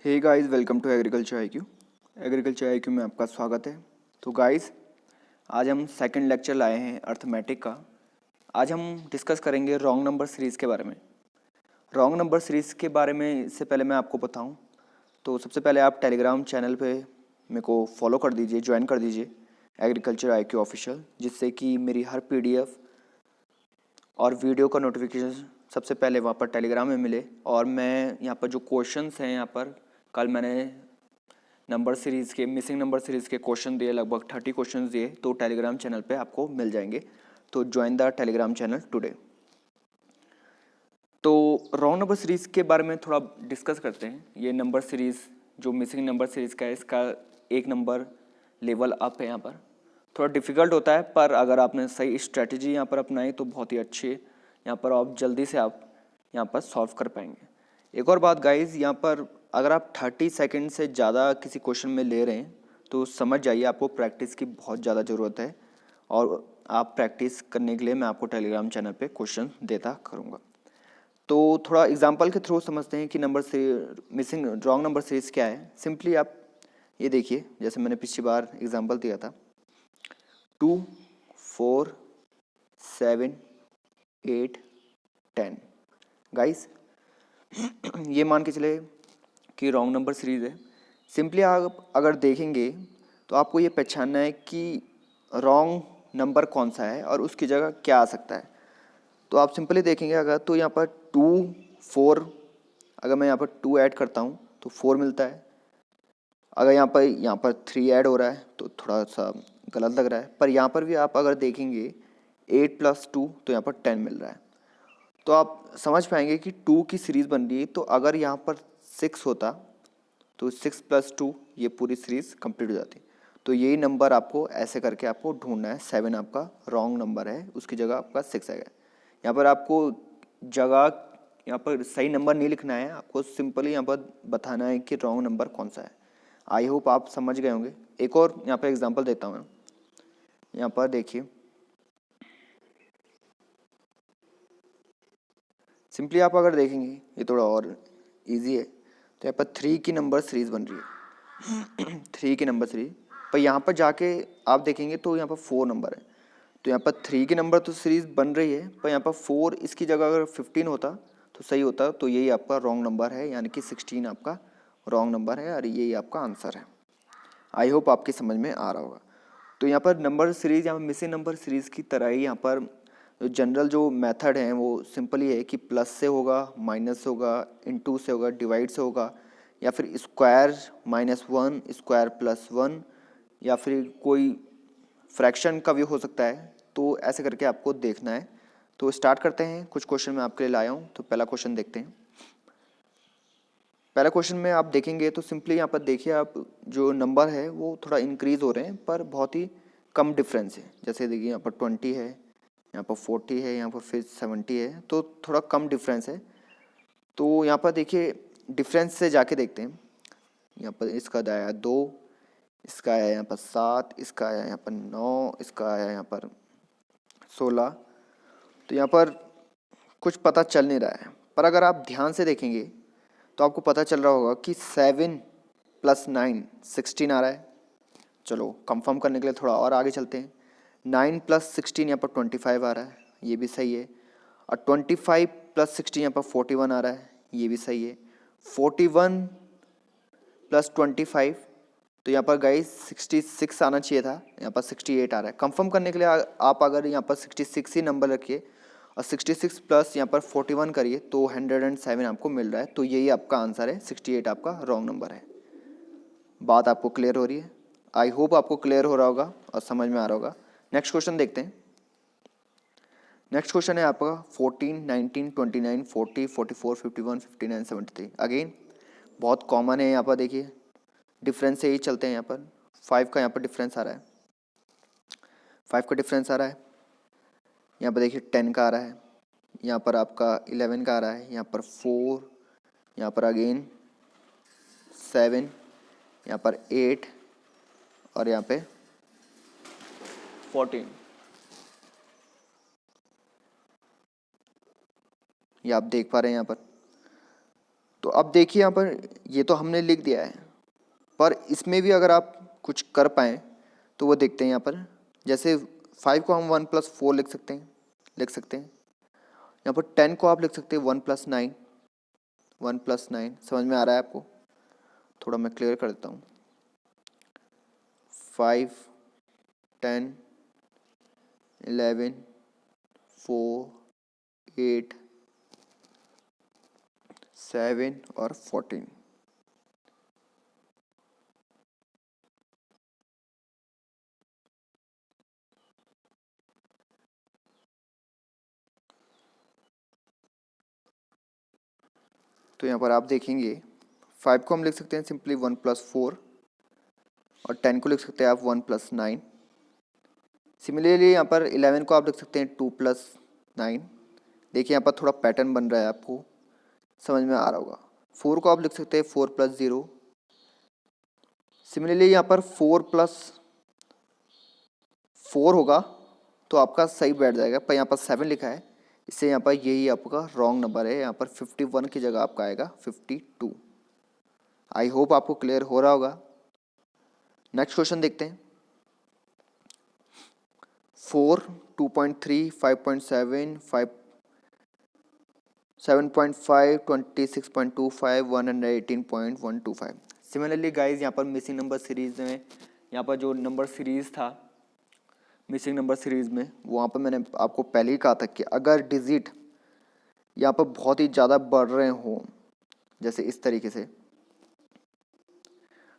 Hey guys, welcome to Agriculture IQ. Agriculture IQ में आपका स्वागत है। तो गाइस, आज हम सेकंड लेक्चर लाए हैं अर्थमेटिक का। आज हम डिस्कस करेंगे रॉन्ग नंबर सीरीज़ के बारे में। रॉन्ग नंबर सीरीज़ के बारे में इससे पहले मैं आपको बताऊं तो सबसे पहले आप टेलीग्राम चैनल पे मेरे को फॉलो कर दीजिए, ज्वाइन कर दीजिए एग्रीकल्चर आईक्यू ऑफिशियल, जिससे कि मेरी हर पीडीएफ और वीडियो का नोटिफिकेशन सबसे पहले वहाँ पर टेलीग्राम में मिले। और मैं यहाँ पर जो क्वेश्चंस हैं, यहाँ पर कल मैंने नंबर सीरीज़ के मिसिंग नंबर सीरीज़ के क्वेश्चन दिए, लगभग 30 क्वेश्चन दिए, तो टेलीग्राम चैनल पे आपको मिल जाएंगे। तो join the Telegram channel today. तो रॉन्ग नंबर सीरीज़ के बारे में थोड़ा डिस्कस करते हैं। ये नंबर सीरीज़ जो मिसिंग नंबर सीरीज़ का है, इसका एक नंबर लेवल अप है। यहाँ पर थोड़ा डिफ़िकल्ट होता है, पर अगर आपने सही स्ट्रेटजी यहाँ पर अपनाई तो बहुत ही अच्छी है। यहाँ पर आप जल्दी से आप यहाँ पर सॉल्व कर पाएंगे। एक और बात गाइज, यहाँ पर अगर आप 30 सेकंड से ज़्यादा किसी क्वेश्चन में ले रहे हैं तो समझ जाइए आपको प्रैक्टिस की बहुत ज़्यादा ज़रूरत है। और आप प्रैक्टिस करने के लिए मैं आपको टेलीग्राम चैनल पे क्वेश्चन देता करूँगा। तो थोड़ा एग्जांपल के थ्रू समझते हैं कि नंबर से मिसिंग रॉन्ग नंबर सीरीज़ क्या है। सिंपली आप ये देखिए, जैसे मैंने पिछली बार एग्जांपल दिया था, 2, 4, 7, 8, 10। गाइस, ये मान के चले कि रॉन्ग नंबर सीरीज़ है। सिंपली आप अगर देखेंगे तो आपको ये पहचानना है कि रॉन्ग नंबर कौन सा है और उसकी जगह क्या आ सकता है। तो आप सिंपली देखेंगे अगर, तो यहाँ पर 2, 4, अगर मैं यहाँ पर 2 ऐड करता हूँ तो 4 मिलता है। अगर यहाँ पर 3 ऐड हो रहा है तो थोड़ा सा गलत लग रहा है, पर यहाँ पर भी आप अगर देखेंगे 8 + 2 तो यहाँ पर 10 मिल रहा है। तो आप समझ पाएंगे कि 2 की सीरीज़ बन रही है। तो अगर यहाँ पर 6 होता तो 6 + 2 ये पूरी सीरीज़ कंप्लीट हो जाती। तो यही नंबर आपको ऐसे करके आपको ढूंढना है। 7 आपका रॉन्ग नंबर है, उसकी जगह आपका 6 आएगा। यहाँ पर आपको जगह, यहाँ पर सही नंबर नहीं लिखना है, आपको सिंपली यहाँ पर बताना है कि रॉन्ग नंबर कौन सा है। आई होप आप समझ गए होंगे। एक और यहाँ पर एग्जांपल देता हूँ। यहाँ पर देखिए, सिंपली आप अगर देखेंगे ये थोड़ा और इजी है। तो यहाँ पर 3 की नंबर सीरीज़ बन रही है 3 की नंबर सीरीज, पर यहाँ पर जाके आप देखेंगे तो यहाँ पर 4 नंबर है। तो यहाँ पर 3 की नंबर तो सीरीज़ बन रही है, पर यहाँ पर 4 इसकी जगह अगर 15 होता तो सही होता। तो यही आपका रॉन्ग नंबर है, यानी कि 16 आपका रॉन्ग नंबर है और यही आपका आंसर है। आई होप आपकी समझ में आ रहा होगा। तो यहाँ पर नंबर सीरीज़, यहाँ पर मिसिंग नंबर सीरीज़ की तरह ही यहाँ पर जनरल जो मेथड है वो सिंपल ही है कि प्लस से होगा, माइनस से होगा, इनटू से होगा, डिवाइड से होगा, या फिर स्क्वायर -1, स्क्वायर +1, या फिर कोई फ्रैक्शन का भी हो सकता है। तो ऐसे करके आपको देखना है। तो स्टार्ट करते हैं। कुछ क्वेश्चन मैं आपके लिए लाया हूँ। तो पहला क्वेश्चन देखते हैं। पहला क्वेश्चन में आप देखेंगे तो सिंपली यहाँ पर देखिए, आप जो नंबर है वो थोड़ा इंक्रीज हो रहे हैं, पर बहुत ही कम डिफरेंस है। जैसे देखिए यहाँ पर 20 है, यहाँ पर 40 है, यहाँ पर फिर 70 है, तो थोड़ा कम डिफरेंस है। तो यहाँ पर देखिए डिफरेंस से जाके देखते हैं। यहाँ पर इसका आया 2, इसका आया यहाँ पर 7, इसका आया यहाँ पर 9, इसका आया यहाँ पर 16। तो यहाँ पर कुछ पता चल नहीं रहा है, पर अगर आप ध्यान से देखेंगे तो आपको पता चल रहा होगा कि 7 + 9 16 आ रहा है। चलो कंफर्म करने के लिए थोड़ा और आगे चलते हैं। 9 + 16 यहाँ पर 25 आ रहा है, ये भी सही है। और 25 + 16 यहाँ पर 41 आ रहा है, ये भी सही है। 41 + 25, तो यहाँ पर गाइस 66 आना चाहिए था, यहाँ पर 68 आ रहा है। कंफर्म करने के लिए आप अगर यहाँ पर 66 ही नंबर रखिए और 66 प्लस यहाँ पर 41 करिए तो 107 आपको मिल रहा है। तो यही आपका आंसर है, 68 आपका रॉन्ग नंबर है। बात आपको क्लियर हो रही है? आई होप आपको क्लियर हो रहा होगा और समझ में आ रहा होगा। नेक्स्ट क्वेश्चन देखते हैं। नेक्स्ट क्वेश्चन है आपका 14, 19, 29, 40, 44, 51, 59, 73। अगेन बहुत कॉमन है। यहाँ पर देखिए डिफरेंस से ही चलते हैं। यहाँ पर 5 का यहाँ पर डिफरेंस आ रहा है, 5 का डिफरेंस आ रहा है। यहाँ पर देखिए 10 का आ रहा है, यहाँ पर आपका 11 का आ रहा है, यहाँ पर 4, यहाँ पर अगेन 7, यहाँ पर 8 और यहाँ पे 14। ये आप देख पा रहे हैं यहाँ पर। तो अब देखिए यहाँ पर ये तो हमने लिख दिया है, पर इसमें भी अगर आप कुछ कर पाएँ तो वो देखते हैं यहाँ पर। जैसे 5 को हम 1+4 लिख सकते हैं। यहाँ पर 10 को आप लिख सकते हैं 1+9। 1+9 समझ में आ रहा है आपको? थोड़ा मैं क्लियर कर देता हूँ। 5, 10, 11, 4, 8, 7 और 14। तो यहाँ पर आप देखेंगे 5 को हम लिख सकते हैं सिंपली 1+4 और 10 को लिख सकते हैं आप 1+9। सिमिलरली यहाँ पर 11 को आप लिख सकते हैं 2+9। देखिए यहाँ पर थोड़ा पैटर्न बन रहा है, आपको समझ में आ रहा होगा। 4 को आप लिख सकते हैं 4+0। सिमिलरली यहाँ पर 4+4 होगा तो आपका सही बैठ जाएगा, पर यहाँ पर 7 लिखा है, इससे यहाँ पर यही आपका रॉन्ग नंबर है। यहाँ पर 51 की जगह आपका आएगा 52। आई होप आपको क्लियर हो रहा होगा। नेक्स्ट क्वेश्चन देखते हैं। 4, 2.3, 5.7, 7.5, 26.25, 118.125। सिमिलरली गाइज यहाँ पर मिसिंग नंबर सीरीज में, यहाँ पर जो नंबर सीरीज था मिसिंग नंबर सीरीज में, वहाँ पर मैंने आपको पहले ही कहा था कि अगर डिजिट यहाँ पर बहुत ही ज़्यादा बढ़ रहे हों, जैसे इस तरीके से,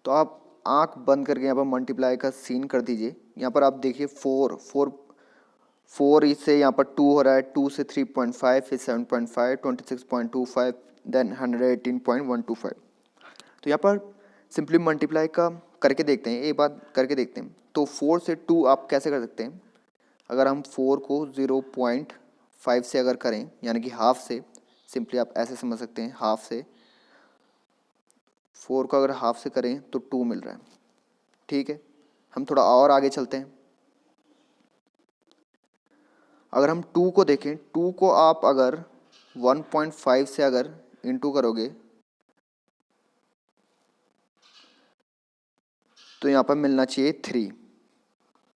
तो आप आंख बंद करके यहाँ पर मल्टीप्लाई का सीन कर दीजिए। यहाँ पर आप देखिए 4 इससे यहाँ पर 2 हो रहा है, 2 से 3.5, फिर 7.5, 26.25, देन 118.125। तो यहाँ पर सिंपली मल्टीप्लाई का करके देखते हैं, एक बात करके देखते हैं। तो 4 से 2 आप कैसे कर सकते हैं? अगर हम 4 को 0.5 से अगर करें, यानी कि हाफ से, सिंपली आप ऐसे समझ सकते हैं, हाफ से 4 को अगर हाफ से करें तो 2 मिल रहा है। ठीक है, हम थोड़ा और आगे चलते हैं। अगर हम 2 को देखें, 2 को आप अगर 1.5 से अगर इंटू करोगे तो यहाँ पर मिलना चाहिए 3।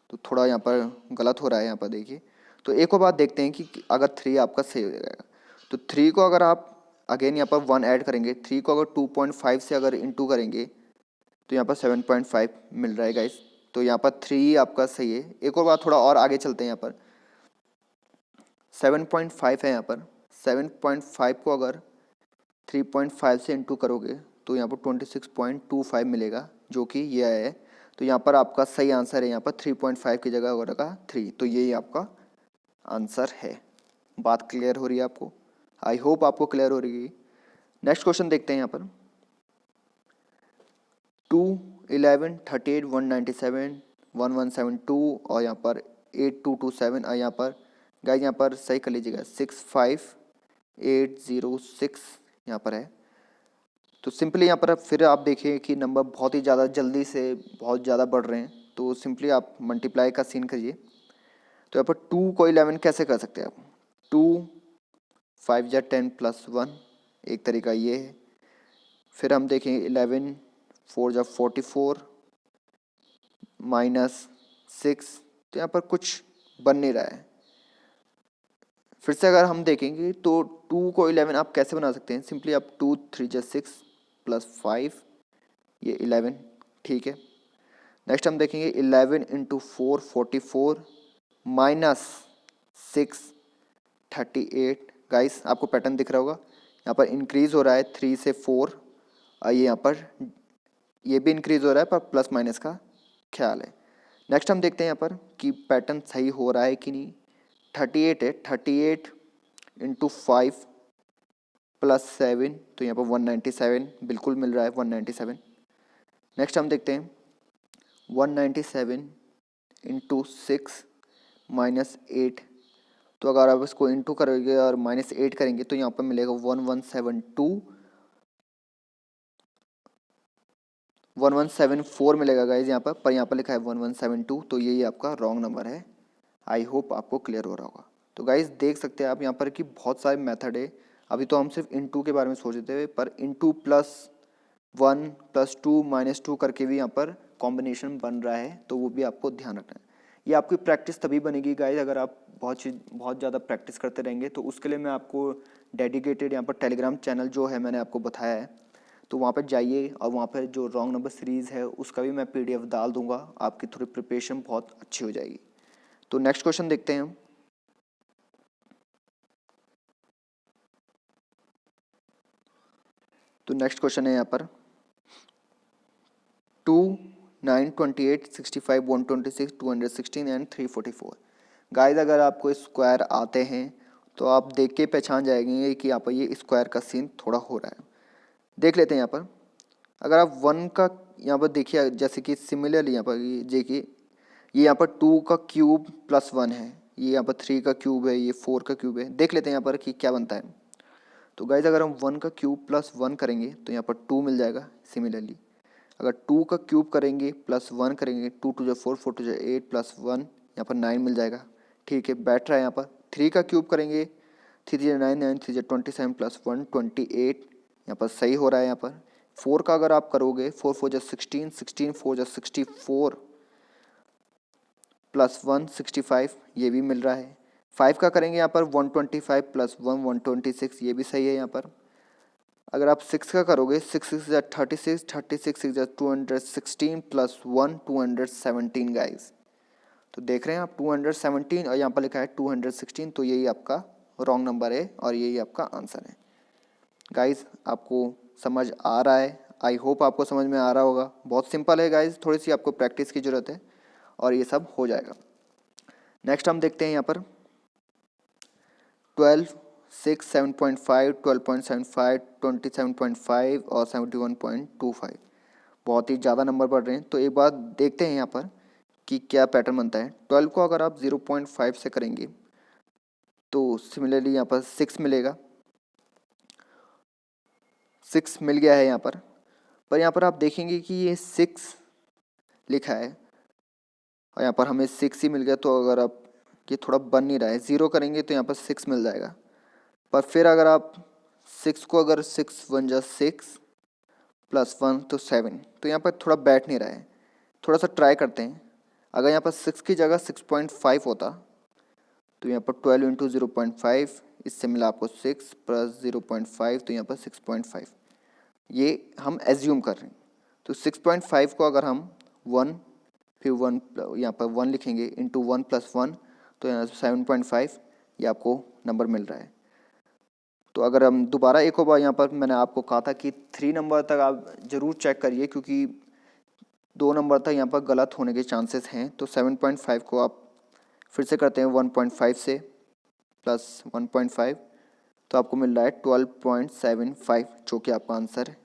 तो थोड़ा यहाँ पर गलत हो रहा है, यहाँ पर देखिए। तो एक और बात देखते हैं कि अगर 3 आपका सही हो जाएगा, तो 3 को अगर आप अगेन यहाँ पर 1 ऐड करेंगे, 3 को अगर 2.5 से अगर इंटू करेंगे तो यहाँ पर 7.5 मिल रहा है गाइस। तो यहाँ पर 3 आपका सही है। एक और बात, थोड़ा और आगे चलते हैं। यहाँ पर 7.5 है, यहाँ पर 7.5 को अगर 3.5 से इंटू करोगे तो यहाँ पर 26.25 मिलेगा, जो कि ये है। तो यहाँ पर आपका सही आंसर है, यहाँ पर 3.5 की जगह होगा 3। तो यही आपका आंसर है। बात क्लियर हो रही है आपको? आई होप आपको क्लियर हो रही है। नेक्स्ट क्वेश्चन देखते हैं। यहाँ पर 2, 11, 38, 197, 1172 और यहाँ पर 8227 और यहाँ पर गाइस यहाँ पर सही कर लीजिएगा 65806 यहाँ पर है। तो सिंपली यहाँ पर फिर आप देखिए कि नंबर बहुत ही ज़्यादा जल्दी से बहुत ज़्यादा बढ़ रहे हैं, तो सिंपली आप मल्टीप्लाई का सीन करिए। तो यहाँ पर 2 को 11 कैसे कर सकते हैं आप? 2 5 या 10 + 1, एक तरीका ये है। फिर हम देखें 11 4 या 44 -6, तो यहाँ पर कुछ बन नहीं रहा है। फिर से अगर हम देखेंगे तो 2 को 11 आप कैसे बना सकते हैं? सिंपली आप 2 3 या 6 + 5, ये 11। ठीक है, नेक्स्ट हम देखेंगे 11 × 4 44 -6 38। गाइस आपको पैटर्न दिख रहा होगा, यहाँ पर इंक्रीज हो रहा है 3 से 4 और ये यहाँ पर ये भी इंक्रीज हो रहा है, पर प्लस माइनस का ख्याल है। नेक्स्ट हम देखते हैं यहाँ पर कि पैटर्न सही हो रहा है कि नहीं। 38 है, 38 × 5 + 7, तो यहाँ पर 197 बिल्कुल मिल रहा है, 197। नेक्स्ट हम देखते हैं 197 × 6 -8, तो अगर आप इसको इंटू करोगे और -8 करेंगे तो यहाँ पर मिलेगा 1172 1174 मिलेगा गाइज यहाँ पर यहाँ पर लिखा है 1172, तो यही आपका रॉन्ग नंबर है। आई होप आपको क्लियर हो रहा होगा। तो गाइज देख सकते हैं आप यहाँ पर कि बहुत सारे मेथड है, अभी तो हम सिर्फ इनटू के बारे में सोच रहे थे, पर इनटू +1 +2 -2 करके भी यहाँ पर कॉम्बिनेशन बन रहा है, तो वो भी आपको ध्यान रखना है। ये आपकी प्रैक्टिस तभी बनेगी गाइस अगर आप बहुत ज़्यादा प्रैक्टिस करते रहेंगे। तो उसके लिए मैं आपको डेडिकेटेड यहाँ पर टेलीग्राम चैनल जो है मैंने आपको बताया है, तो वहाँ पर जाइए और वहाँ पर जो रॉन्ग नंबर सीरीज़ है उसका भी मैं PDF डाल दूंगा, आपकी थोड़ी प्रिपरेशन बहुत अच्छी हो जाएगी। तो नेक्स्ट क्वेश्चन देखते हैं हम। तो नेक्स्ट क्वेश्चन है यहाँ पर 2, 9, 28, 65, 126, 216 एंड 344। गाइस अगर आपको स्क्वायर आते हैं तो आप देख के पहचान जाएंगे कि यहाँ पर ये स्क्वायर का सीन थोड़ा हो रहा है। देख लेते हैं यहाँ पर। अगर आप 1 का यहाँ पर देखिए, जैसे कि सिमिलरली यहाँ पर देखिए ये यहाँ पर 2 का क्यूब +1 है, ये यहाँ पर 3 का क्यूब है, ये 4 का क्यूब है। देख लेते हैं यहाँ पर कि क्या बनता है। तो गाइज अगर हम 1 का क्यूब +1 करेंगे तो यहाँ पर 2 मिल जाएगा। सिमिलरली अगर 2 का क्यूब करेंगे +1 करेंगे, 2 2 4 4 2 8 +1 यहाँ पर 9 मिल जाएगा। ठीक है, बैठ रहा है यहाँ पर। 3 का क्यूब करेंगे 3 3 9 9 3 27 +1 28, यहाँ पर सही हो रहा है यहाँ पर। 4 का अगर आप करोगे 4 4 16 16 4 64 +1 65, ये भी मिल रहा है। 5 का करेंगे यहाँ पर 125 +1 126, ये भी सही है यहाँ पर। अगर आप 6 का करोगे 6 6 36 36 6 216 +1 217 गाइस। तो देख रहे हैं आप 217 और यहाँ पर लिखा है 216, तो यही आपका रॉन्ग नंबर है और यही आपका आंसर है। गाइस आपको समझ आ रहा है? आई होप आपको समझ में आ रहा होगा। बहुत सिंपल है गाइस, थोड़ी सी आपको प्रैक्टिस की ज़रूरत है और ये सब हो जाएगा। नेक्स्ट हम देखते हैं यहाँ पर 12, 6, 7.5, 12.75, 27.5 और 71.25। बहुत ही ज़्यादा नंबर बढ़ रहे हैं। तो एक बात देखते हैं यहाँ पर कि क्या पैटर्न बनता है। 12 को अगर आप 0.5 से करेंगे तो सिमिलरली यहाँ पर 6 मिलेगा। 6 मिल गया है यहाँ पर यहाँ पर आप देखेंगे कि ये 6 लिखा है और यहाँ पर हमें 6 ही मिल गया। तो अगर आप ये थोड़ा बन नहीं रहा है, 0 करेंगे तो यहाँ पर 6 मिल जाएगा। पर फिर अगर आप 6 को अगर 6 1 जा 6 +1 तो 7, तो यहाँ पर थोड़ा बैठ नहीं रहा है। थोड़ा सा ट्राई करते हैं। अगर यहाँ पर 6 की जगह 6.5 होता तो यहाँ पर 12 × 0.5, इससे मिला आपको 6 + 0.5, तो यहाँ पर 6.5। ये हम एज्यूम कर रहे हैं। तो 6.5 को अगर हम 1 फिर 1 यहाँ पर 1 लिखेंगे इंटू 1 + 1, तो यहाँ से 7.5 ये आपको नंबर मिल रहा है। तो अगर हम दोबारा एक और बार यहाँ पर मैंने आपको कहा था कि 3 नंबर तक आप ज़रूर चेक करिए, क्योंकि 2 नंबर तक यहाँ पर गलत होने के चांसेस हैं। तो 7.5 को आप फिर से करते हैं 1.5 से प्लस 1.5, तो आपको मिल रहा है 12.75, जो कि आपका आंसर है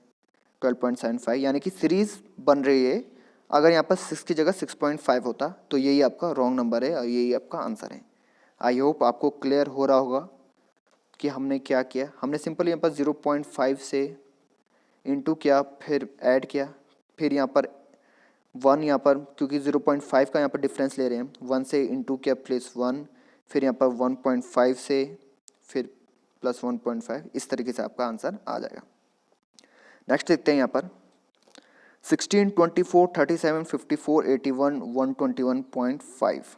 12.75। यानी कि सीरीज़ बन रही है। अगर यहाँ पर 6 की जगह 6.5 होता तो यही आपका रॉन्ग नंबर है और यही आपका आंसर है। आई होप आपको क्लियर हो रहा होगा कि हमने क्या किया। हमने सिंपल यहाँ पर 0.5 से इंटू किया, फिर ऐड किया, फिर यहाँ पर 1 यहाँ पर क्योंकि 0.5 का यहाँ पर डिफरेंस ले रहे हैं, 1 से इंटू किया +1, फिर यहाँ पर 1.5 से फिर +1.5। इस तरीके से आपका आंसर आ जाएगा। नेक्स्ट देखते हैं यहाँ पर 16, 24, 37, 54, 81, 121.5।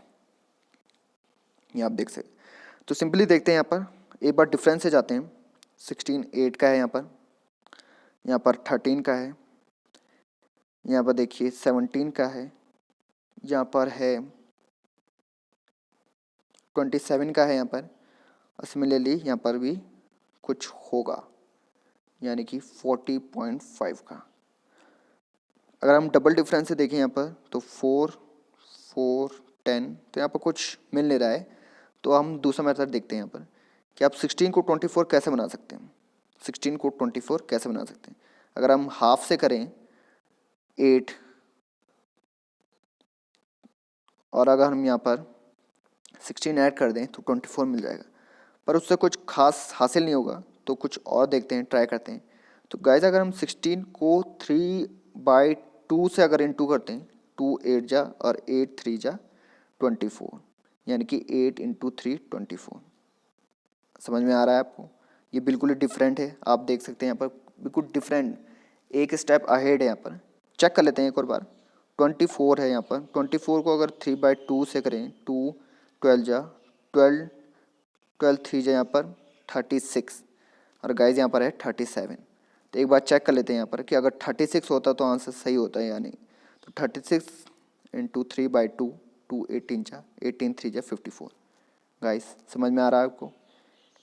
ये आप देख सकते। तो सिंपली देखते हैं यहाँ पर, एक बार डिफरेंस से जाते हैं। 16 8 का है, यहाँ पर 13 का है, यहाँ पर देखिए 17 का है, यहाँ पर है 27 का है यहाँ पर, और सिमिलरली यहाँ पर भी कुछ होगा, यानी कि 40.5 का। अगर हम डबल डिफरेंस से देखें यहाँ पर तो 4 4 10, तो यहाँ पर कुछ मिल नहीं रहा है। तो हम दूसरा मेथड देखते हैं यहाँ पर कि आप 16 को 24 कैसे बना सकते हैं। 16 को 24 कैसे बना सकते हैं? अगर हम हाफ से करें 8, और अगर हम यहाँ पर 16 ऐड कर दें तो 24 मिल जाएगा, पर उससे कुछ खास हासिल नहीं होगा। तो कुछ और देखते हैं, ट्राई करते हैं। तो गाइस अगर हम 16 को 3/2 से अगर इंटू करते हैं, 2 8 जा और 8 3 जा 24, यानी कि 8 × 3 24। समझ में आ रहा है आपको? ये बिल्कुल ही डिफरेंट है, आप देख सकते हैं यहाँ पर बिल्कुल डिफरेंट, एक स्टेप अहेड है यहाँ पर। चेक कर लेते हैं एक और बार। 24 है यहाँ पर, 24 को अगर 3/2 से करें, 2 12 जा 12, 12 3 जा यहाँ पर 36, और गाइज यहाँ पर है 37। तो एक बार चेक कर लेते हैं यहाँ पर कि अगर 36 होता तो आंसर सही होता है या नहीं। तो 36 × 3/2, 2 18 जा 18 3 जा 54। गाइस समझ में आ रहा है आपको?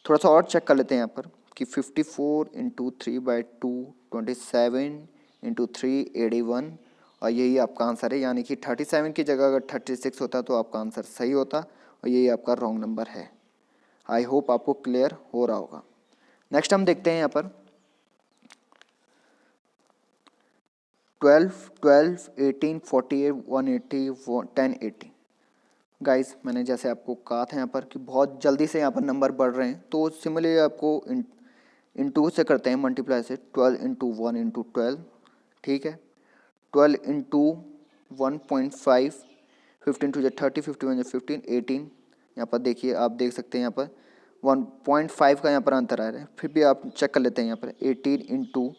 थोड़ा सा और चेक कर लेते हैं यहाँ पर कि 54 × 3/2 27 × 3 81, और यही आपका आंसर है। यानी कि 37 की जगह अगर 36 होता तो आपका आंसर सही होता, और यही आपका रॉन्ग नंबर है। आई होप आपको क्लियर हो रहा होगा। नेक्स्ट हम देखते हैं यहाँ पर 12 12 18 48 180 1080। गाइस मैंने जैसे आपको कहा था यहाँ पर कि बहुत जल्दी से यहाँ पर नंबर बढ़ रहे हैं, तो सिमिलरली आपको इंटू से करते हैं, मल्टीप्लाई से 12 × 1 × 12, ठीक है। 12 × 1.5, 15 2 30, 51 15, 18। यहाँ पर देखिए, आप देख सकते हैं यहाँ पर 1.5 का यहाँ पर अंतर आ रहा है, फिर भी आप चेक कर लेते हैं यहाँ पर 18 ×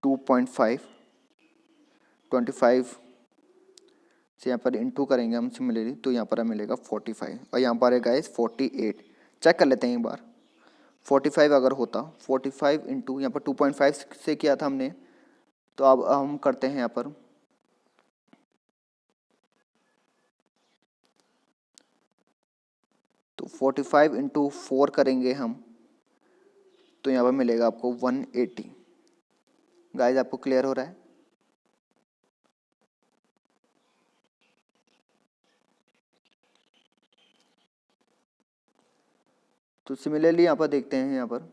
2.5, 25 से यहाँ पर इंटू करेंगे हम सिमिलरली, तो यहाँ पर हमें मिलेगा 45, और यहाँ पर है गाइस 48। चेक कर लेते हैं एक बार। 45 अगर होता, 45 इंटू यहाँ पर 2.5 से किया था हमने, तो अब हम करते हैं यहाँ पर तो 45 × 4 करेंगे हम, तो यहाँ पर मिलेगा आपको 180। गाइस आपको क्लियर हो रहा है? तो सिमिलरली यहाँ पर देखते हैं, यहाँ पर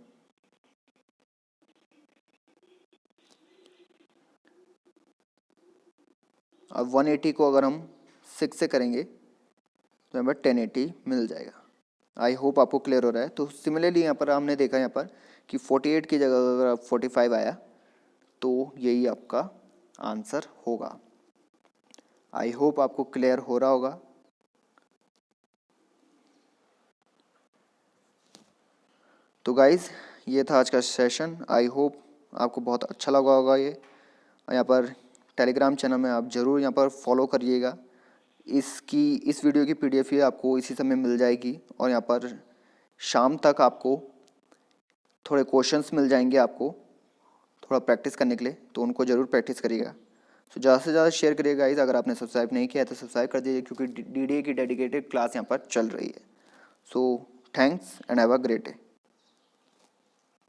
अब 180 को अगर हम 6 से करेंगे तो यहाँ पर 1080 मिल जाएगा। आई होप आपको क्लियर हो रहा है। तो सिमिलरली यहाँ पर हमने देखा यहाँ पर कि 48 की जगह अगर 45 आया तो यही आपका आंसर होगा। आई होप आपको क्लियर हो रहा होगा। तो गाइज़ ये था आज का सेशन। आई होप आपको बहुत अच्छा लगा होगा ये। यहाँ पर टेलीग्राम चैनल में आप ज़रूर यहाँ पर फॉलो करिएगा। इस वीडियो की PDF ही आपको इसी समय मिल जाएगी, और यहाँ पर शाम तक आपको थोड़े क्वेश्चंस मिल जाएंगे आपको थोड़ा प्रैक्टिस करने के लिए, तो उनको ज़रूर प्रैक्टिस करिएगा। तो ज़्यादा से ज़्यादा शेयर करिएगा गाइस। अगर आपने सब्सक्राइब नहीं किया है तो सब्सक्राइब कर दीजिए, क्योंकि DDA की डेडिकेटेड क्लास यहाँ पर चल रही है। So thanks and have a great day.